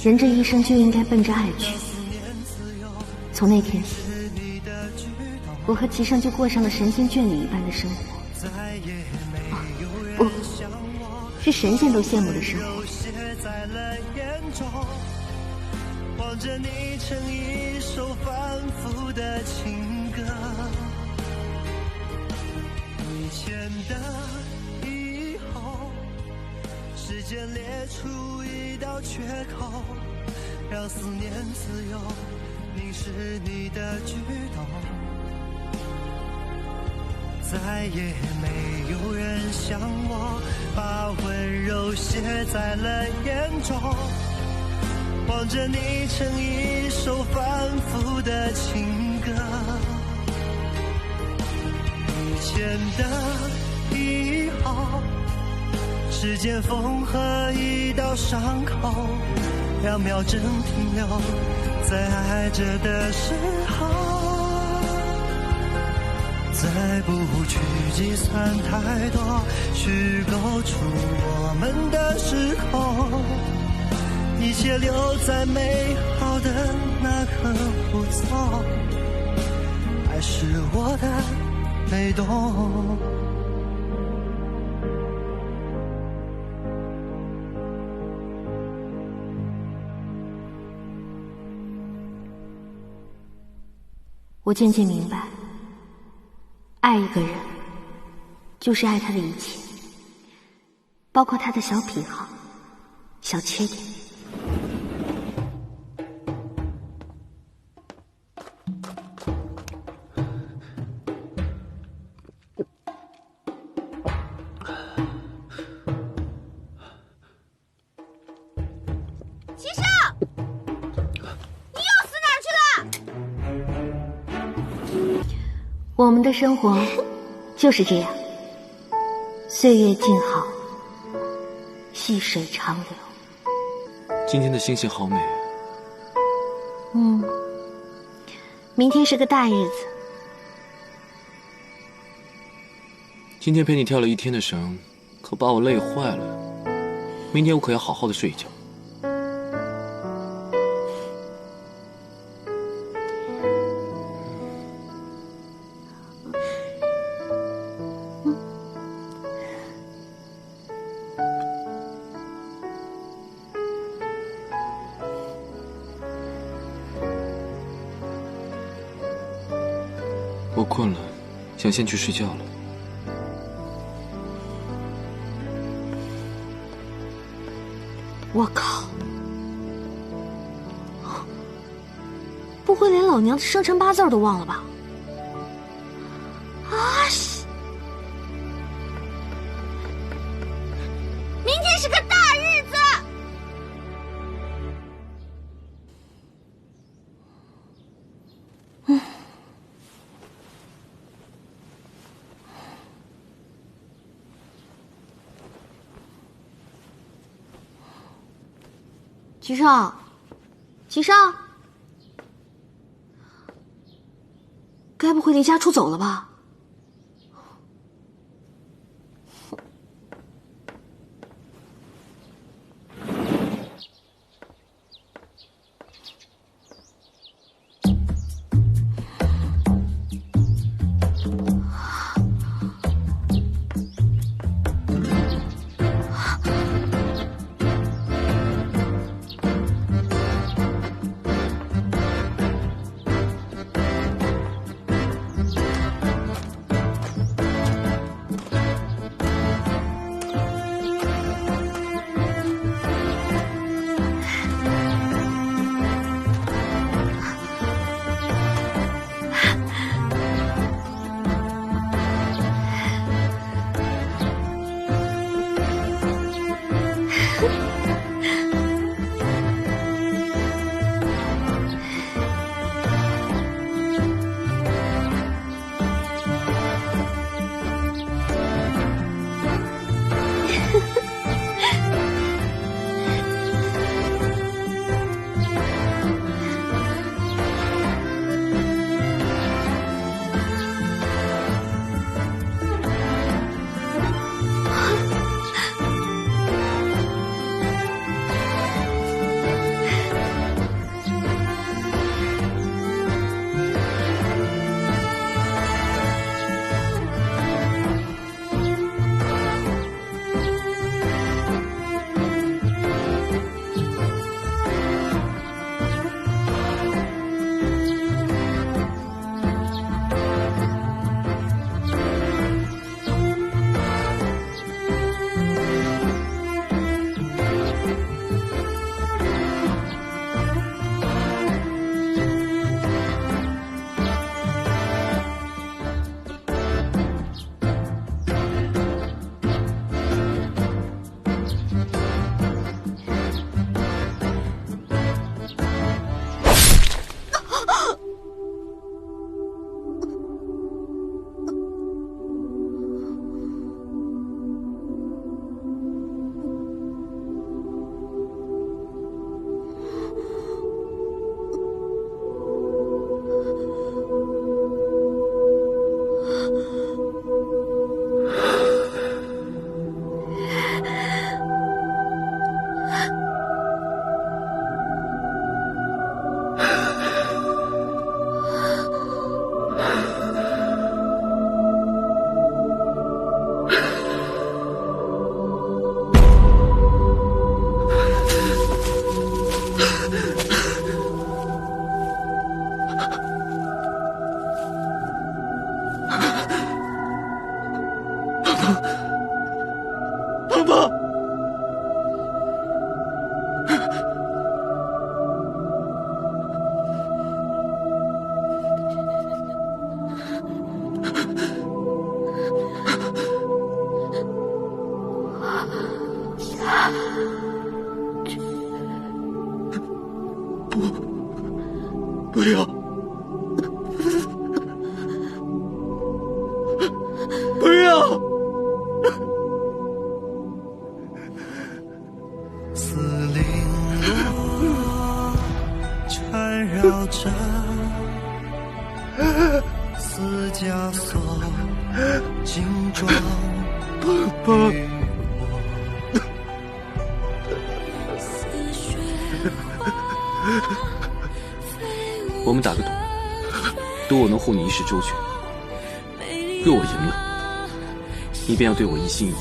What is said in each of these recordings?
人这一生就应该奔着爱去。从那天起，我和齐胜就过上了神仙眷侣一般的生活。不，是神仙都羡慕的生活。望着你成一首反复的情歌，以前的以后，时间裂出一道缺口，让思念自由凝视你的举动，再也没有人像我把温柔写在了眼中，望着你成一首反复的情歌，以前的以后，时间缝合一道伤口，让秒针停留在爱着的时候，再不去计算太多，虚构出我们的时空，一切留在美好的那刻不走，爱是我的被动。我渐渐明白，爱一个人就是爱他的一切，包括他的小癖好、小缺点。我们的生活就是这样，岁月静好，细水长流。今天的星星好美。明天是个大日子。今天陪你跳了一天的绳，可把我累坏了。明天我可要好好的睡一觉。我困了，想先去睡觉了。我靠！不会连老娘的生辰八字都忘了吧？啊西！明天是个大日子！齐少，齐少，该不会离家出走了吧？不要，不要！四零落缠绕着四枷锁，紧装于我。我们打个赌，赌我能护你一世周全。若我赢了，你便要对我一心一意，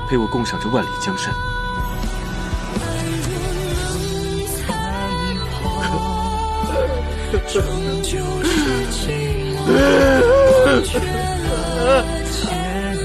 陪我共赏这万里江山。终究是寂寞，却牵你。